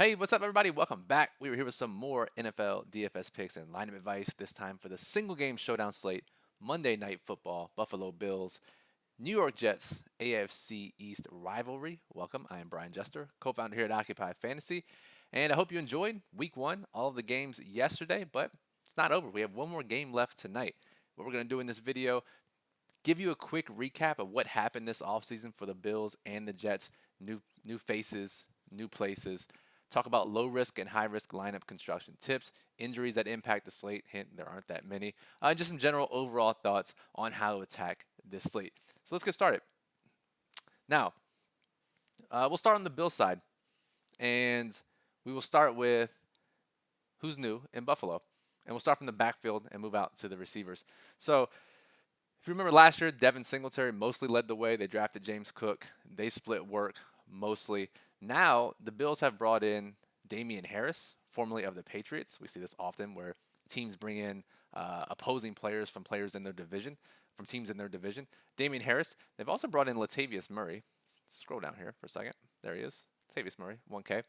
Hey, what's up, everybody? Welcome back. We were here with some more NFL DFS picks and lineup advice, this time for the single game showdown slate Monday Night Football, Buffalo Bills, New York Jets, AFC East rivalry. Welcome. I am Brian Jester, co founder here at Occupy Fantasy, and I hope you enjoyed week one, all of the games yesterday, but it's not over. We have one more game left tonight. What we're going to do in this video, give you a quick recap of what happened this offseason for the Bills and the Jets. New faces, new places. Talk about low risk and high risk lineup construction tips, injuries that impact the slate. Hint, there aren't that many. Just some general overall thoughts on how to attack this slate. So let's get started. Now, we'll start on the Bills side, and we will start with who's new in Buffalo. And we'll start from the backfield and move out to the receivers. So if you remember last year, Devin Singletary mostly led the way. They drafted James Cook. They split work mostly. Now, the Bills have brought in Damian Harris, formerly of the Patriots. We see this often where teams bring in opposing players from players in their division, from teams in their division. Damian Harris. They've also brought in Latavius Murray. Scroll down here for a second. There he is. Latavius Murray, 1K.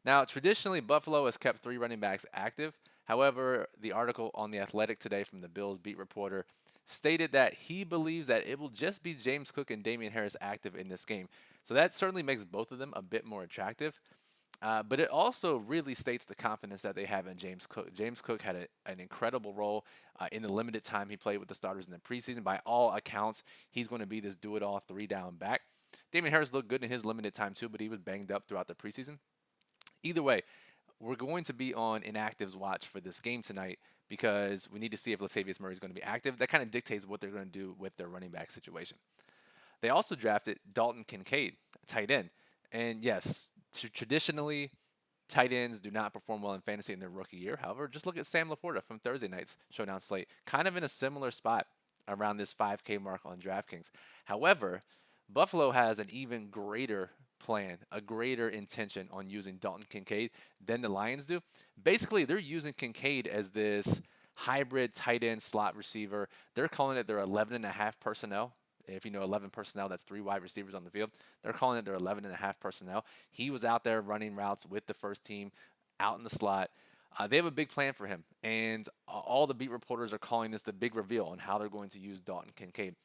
Now, traditionally, Buffalo has kept three running backs active. However, the article on The Athletic today from the Bills beat reporter stated that he believes that it will just be James Cook and Damian Harris active in this game. So that certainly makes both of them a bit more attractive. But it also really states the confidence that they have in James Cook. James Cook had an incredible role in the limited time he played with the starters in the preseason. By all accounts, he's going to be this do-it-all three-down back. Damian Harris looked good in his limited time too, but he was banged up throughout the preseason. Either way, we're going to be on inactives watch for this game tonight because we need to see if Latavius Murray is going to be active. That kind of dictates what they're going to do with their running back situation. They also drafted Dalton Kincaid, tight end. And yes, traditionally, tight ends do not perform well in fantasy in their rookie year. However, just look at Sam Laporta from Thursday night's showdown slate, kind of in a similar spot around this 5K mark on DraftKings. However, Buffalo has an even greater plan, a greater intention on using Dalton Kincaid than the Lions do. Basically, they're using Kincaid as this hybrid tight end slot receiver. They're calling it their 11 and a half personnel. If you know 11 personnel, that's three wide receivers on the field. They're calling it their 11 and a half personnel. He was out there running routes with the first team out in the slot. They have a big plan for him, and all the beat reporters are calling this the big reveal on how they're going to use Dalton Kincaid.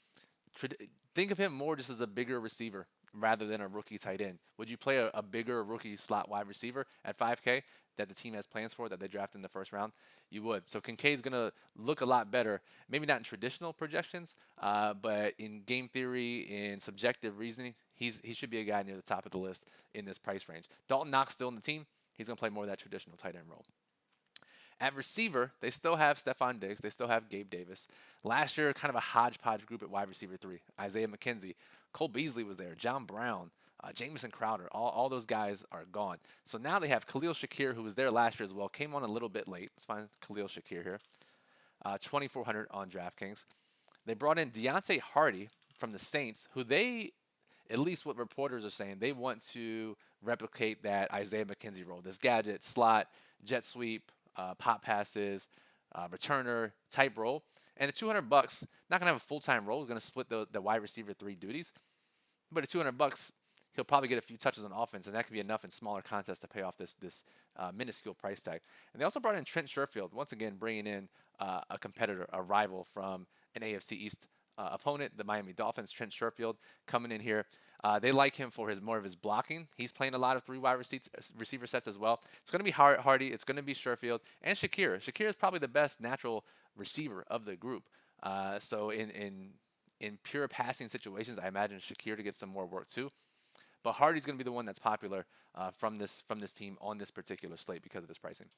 Think of him more just as a bigger receiver rather than a rookie tight end. Would you play a bigger rookie slot wide receiver at 5K that the team has plans for that they draft in the first round? You would. So Kincaid's going to look a lot better, maybe not in traditional projections, but in game theory, in subjective reasoning, he should be a guy near the top of the list in this price range. Dalton Knox still in the team. He's going to play more of that traditional tight end role. At receiver, they still have Stephon Diggs. They still have Gabe Davis. Last year, kind of a hodgepodge group at wide receiver 3. Isaiah McKenzie. Cole Beasley was there. John Brown. Jamison Crowder. All those guys are gone. So now they have Khalil Shakir, who was there last year as well. Came on a little bit late. Let's find Khalil Shakir here. 2,400 on DraftKings. They brought in Deontay Hardy from the Saints, who they, at least what reporters are saying, they want to replicate that Isaiah McKenzie role. This gadget, slot, jet sweep, pop passes, returner type role. And at $200, not going to have a full-time role. He's going to split the wide receiver 3 duties. But at $200, he'll probably get a few touches on offense, and that could be enough in smaller contests to pay off this minuscule price tag. And they also brought in Trent Sherfield, once again bringing in a competitor, a rival from an AFC East opponent, the Miami Dolphins. Trent Sherfield coming in here. They like him for more of his blocking. He's playing a lot of 3 wide receiver sets as well. It's going to be Hardy. It's going to be Sherfield and Shakir. Shakir is probably the best natural receiver of the group. So in pure passing situations, I imagine Shakir to get some more work too. But Hardy's going to be the one that's popular from this team on this particular slate because of his pricing.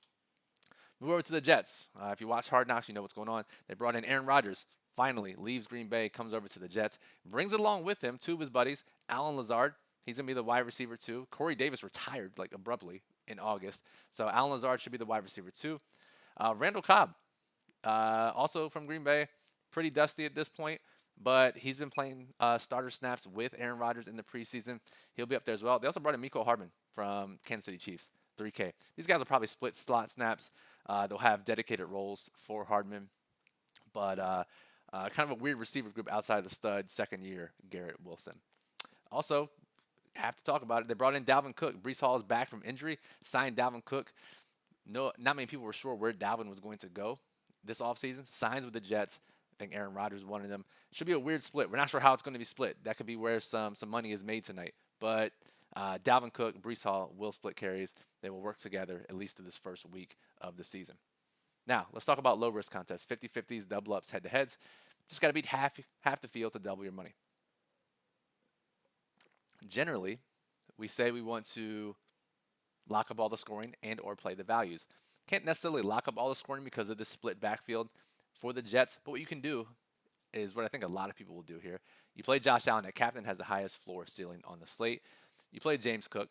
Move over to the Jets. If you watch Hard Knocks, you know what's going on. They brought in Aaron Rodgers. Finally, leaves Green Bay, comes over to the Jets, brings along with him 2 of his buddies, Allen Lazard. He's going to be the wide receiver 2. Corey Davis retired abruptly in August. So Allen Lazard should be the wide receiver 2. Randall Cobb, also from Green Bay, pretty dusty at this point, but he's been playing starter snaps with Aaron Rodgers in the preseason. He'll be up there as well. They also brought in Mecole Hardman from Kansas City Chiefs, 3K. These guys will probably split slot snaps. They'll have dedicated roles for Hardman, but kind of a weird receiver group outside of the stud second year Garrett Wilson. Also, have to talk about it. They brought in Dalvin Cook. Brees Hall is back from injury. Signed Dalvin Cook. No, not many people were sure where Dalvin was going to go this offseason. Signs with the Jets. I think Aaron Rodgers wanted them. Should be a weird split. We're not sure how it's going to be split. That could be where some money is made tonight. But Dalvin Cook, Brees Hall will split carries. They will work together at least through this first week of the season. Now, let's talk about low-risk contests. 50-50s, double-ups, head-to-heads. Just got to beat half the field to double your money. Generally, we say we want to lock up all the scoring and or play the values. Can't necessarily lock up all the scoring because of this split backfield for the Jets, but what you can do is what I think a lot of people will do here. You play Josh Allen at captain, has the highest floor ceiling on the slate. You play James Cook.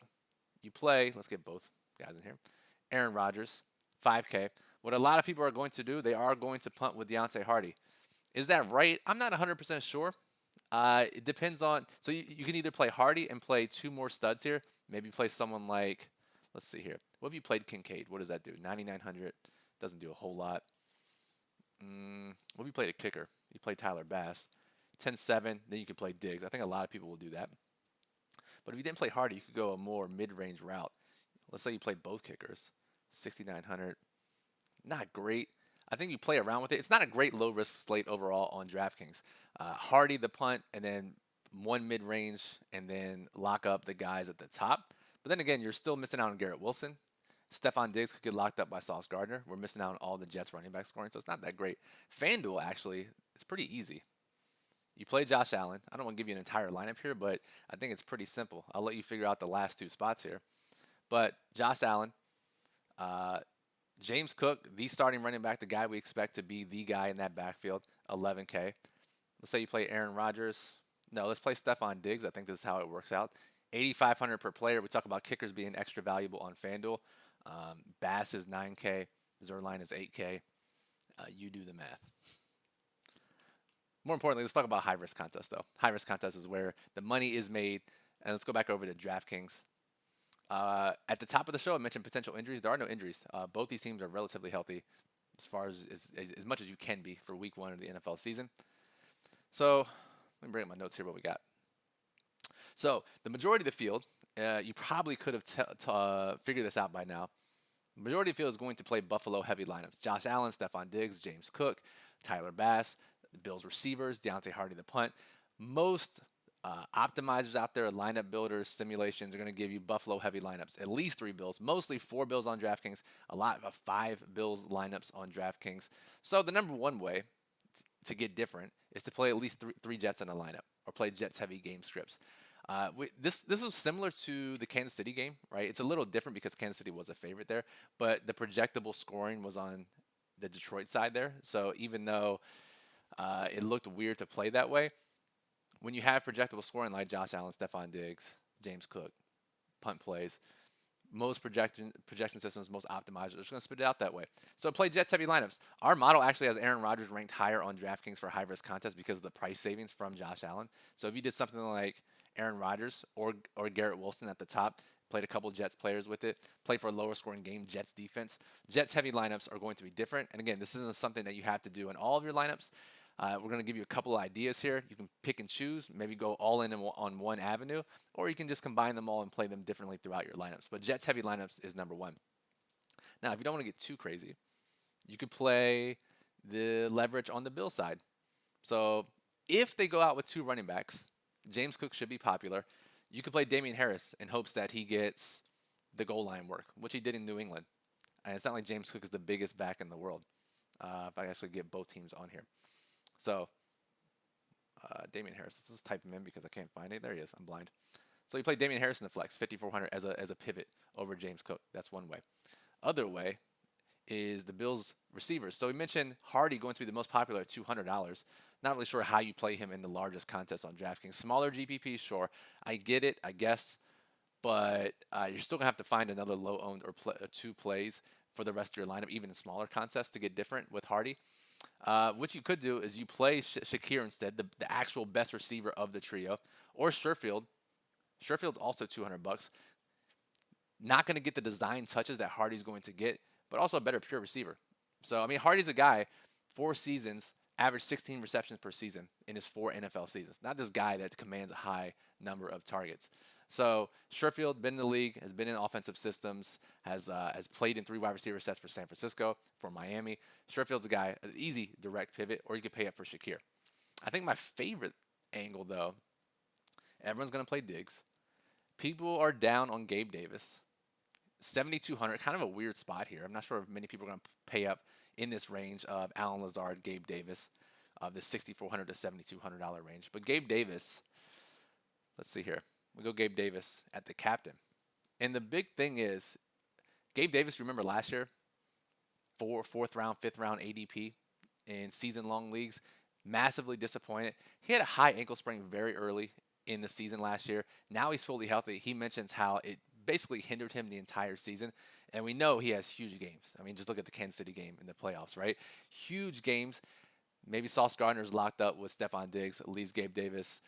You play, let's get both guys in here, Aaron Rodgers, 5K. What a lot of people are going to do, they are going to punt with Deontay Hardy. Is that right? I'm not 100% sure. It depends on, so you can either play Hardy and play two more studs here. Maybe play someone like, let's see here. What if you played Kincaid? What does that do? 9,900 doesn't do a whole lot. What if you played a kicker? You play Tyler Bass. 10-7, then you could play Diggs. I think a lot of people will do that. But if you didn't play Hardy, you could go a more mid-range route. Let's say you played both kickers. 6,900. Not great. I think you play around with it. It's not a great low-risk slate overall on DraftKings. Hardy, the punt, and then one mid-range, and then lock up the guys at the top. But then again, you're still missing out on Garrett Wilson. Stephon Diggs could get locked up by Sauce Gardner. We're missing out on all the Jets running back scoring, so it's not that great. FanDuel, actually, it's pretty easy. You play Josh Allen. I don't want to give you an entire lineup here, but I think it's pretty simple. I'll let you figure out the last two spots here. But Josh Allen, James Cook, the starting running back, the guy we expect to be the guy in that backfield, 11K. Let's say you play Aaron Rodgers. No, let's play Stephon Diggs. I think this is how it works out. 8,500 per player. We talk about kickers being extra valuable on FanDuel. Bass is 9K. Zerline is 8K. You do the math. More importantly, let's talk about high-risk contests, though. High-risk contests is where the money is made. And let's go back over to DraftKings. At the top of the show, I mentioned potential injuries. There are no injuries. Both these teams are relatively healthy as far as much as you can be for week one of the NFL season. So let me bring up my notes here, what we got. So the majority of the field, you probably could have figured this out by now. The majority of the field is going to play Buffalo heavy lineups. Josh Allen, Stephon Diggs, James Cook, Tyler Bass, the Bills receivers, Deontay Hardy the punt. Most optimizers out there, lineup builders, simulations are going to give you Buffalo heavy lineups. At least 3 Bills, mostly 4 Bills on DraftKings, a lot of 5 Bills lineups on DraftKings. So the number one way to get different is to play at least three Jets in a lineup or play Jets heavy game scripts. This is similar to the Kansas City game, right? It's a little different because Kansas City was a favorite there, but the projectable scoring was on the Detroit side there. So even though it looked weird to play that way, when you have projectable scoring like Josh Allen, Stephon Diggs, James Cook, punt plays, most projection systems, most optimizers are just going to spit it out that way. So play Jets heavy lineups. Our model actually has Aaron Rodgers ranked higher on DraftKings for high risk contests because of the price savings from Josh Allen. So if you did something like Aaron Rodgers or Garrett Wilson at the top, played a couple Jets players with it, play for a lower scoring game, Jets defense. Jets heavy lineups are going to be different. And again, this isn't something that you have to do in all of your lineups. We're going to give you a couple of ideas here. You can pick and choose, maybe go all in on one avenue, or you can just combine them all and play them differently throughout your lineups. But Jets heavy lineups is number one. Now, if you don't want to get too crazy, you could play the leverage on the Bill side. So if they go out with 2 running backs, James Cook should be popular. You could play Damian Harris in hopes that he gets the goal line work, which he did in New England. And it's not like James Cook is the biggest back in the world. If I actually get both teams on here. So, Damian Harris. Let's just type him in because I can't find it. There he is. I'm blind. So you play Damian Harris in the flex, 5,400 as a pivot over James Cook. That's one way. Other way is the Bills receivers. So we mentioned Hardy going to be the most popular at $200. Not really sure how you play him in the largest contest on DraftKings. Smaller GPP, sure. I get it, I guess. But you're still going to have to find another low-owned or 2 plays for the rest of your lineup, even in smaller contests, to get different with Hardy. What you could do is you play Shakir instead, the actual best receiver of the trio, or Sherfield. Sherfield's also $200. Not going to get the design touches that Hardy's going to get, but also a better pure receiver. So, I mean, Hardy's a guy, 4 seasons, averaged 16 receptions per season in his 4 NFL seasons. Not this guy that commands a high number of targets. So Sherfield been in the league, has been in offensive systems, has played in 3 wide receiver sets for San Francisco, for Miami. Sherfield's a guy, an easy direct pivot, or you could pay up for Shakir. I think my favorite angle though, everyone's gonna play Diggs. People are down on Gabe Davis. 7,200, kind of a weird spot here. I'm not sure if many people are going to pay up in this range of Allen Lazard, Gabe Davis, of the 6,400 to $7,200 range. But Gabe Davis, let's see here. We go Gabe Davis at the captain. And the big thing is, Gabe Davis, remember last year, fourth round, fifth round ADP in season long leagues, massively disappointed. He had a high ankle sprain very early in the season last year. Now he's fully healthy. He mentions how it basically hindered him the entire season. And we know he has huge games. I mean, just look at the Kansas City game in the playoffs, right? Huge games. Maybe Sauce Gardner's locked up with Stephon Diggs, leaves Gabe Davis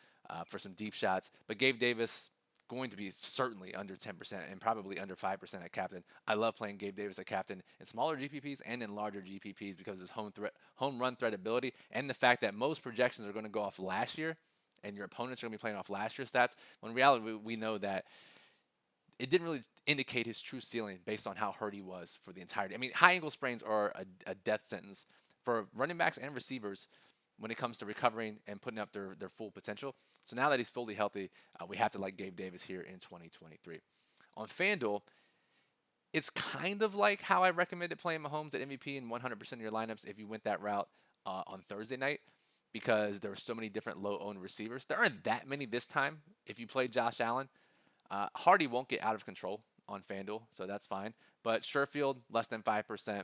for some deep shots. But Gabe Davis going to be certainly under 10% and probably under 5% at captain. I love playing Gabe Davis at captain in smaller GPPs and in larger GPPs because of his home run threat ability, and the fact that most projections are going to go off last year and your opponents are going to be playing off last year's stats. When in reality, we know that it didn't really indicate his true ceiling based on how hurt he was for the entirety. I mean, high ankle sprains are a death sentence for running backs and receivers when it comes to recovering and putting up their full potential. So now that he's fully healthy, we have to like Gabe Davis here in 2023. On FanDuel, it's kind of like how I recommended playing Mahomes at MVP in 100% of your lineups if you went that route on Thursday night, because there were so many different low-owned receivers. There aren't that many this time if you play Josh Allen. Hardy won't get out of control on FanDuel, so that's fine. But Sherfield, less than 5%.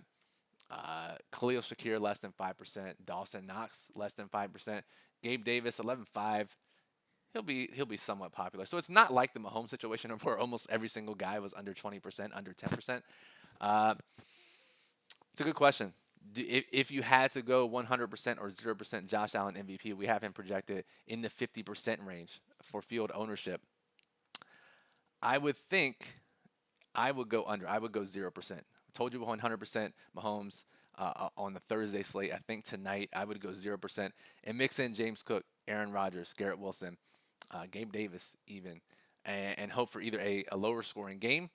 Khalil Shakir, less than 5%. Dawson Knox, less than 5%. Gabe Davis, 11.5. He'll be somewhat popular. So it's not like the Mahomes situation where almost every single guy was under 20%, under 10%. Uh, it's a good question. If you had to go 100% or 0% Josh Allen MVP, we have him projected in the 50% range for field ownership. I would think I would go under. I would go 0%. I told you 100% Mahomes on the Thursday slate. I think tonight I would go 0% and mix in James Cook, Aaron Rodgers, Garrett Wilson, Gabe Davis even, and hope for either a lower scoring game,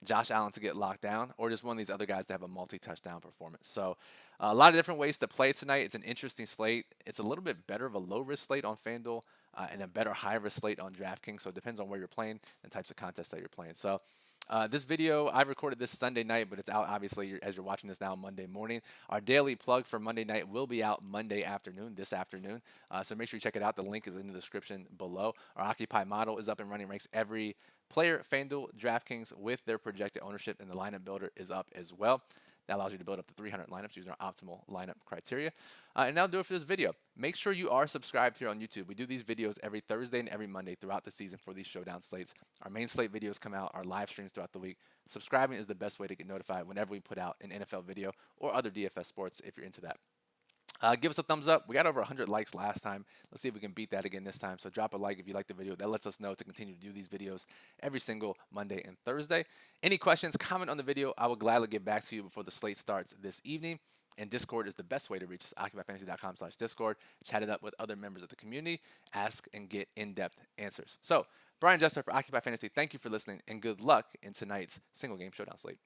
Josh Allen to get locked down, or just one of these other guys to have a multi-touchdown performance. So a lot of different ways to play tonight. It's an interesting slate. It's a little bit better of a low-risk slate on FanDuel and a better high-risk slate on DraftKings. So it depends on where you're playing and types of contests that you're playing. So this video, I recorded this Sunday night, but it's out obviously as you're watching this now Monday morning. Our daily plug for Monday night will be out Monday afternoon, this afternoon. So make sure you check it out. The link is in the description below. Our Occupy model is up and running, ranks every player, FanDuel, DraftKings with their projected ownership, and the lineup builder is up as well. That allows you to build up to 300 lineups using our optimal lineup criteria. And that'll do it for this video. Make sure you are subscribed here on YouTube. We do these videos every Thursday and every Monday throughout the season for these showdown slates. Our main slate videos come out, our live streams throughout the week. Subscribing is the best way to get notified whenever we put out an NFL video or other DFS sports if you're into that. Give us a thumbs up. We got over 100 likes last time. Let's see if we can beat that again this time. So drop a like if you like the video. That lets us know to continue to do these videos every single Monday and Thursday. Any questions, comment on the video. I will gladly get back to you before the slate starts this evening. And Discord is the best way to reach us, occupyfantasy.com/Discord. Chat it up with other members of the community. Ask and get in-depth answers. So Brian Jester for Occupy Fantasy, thank you for listening, and good luck in tonight's single game showdown slate.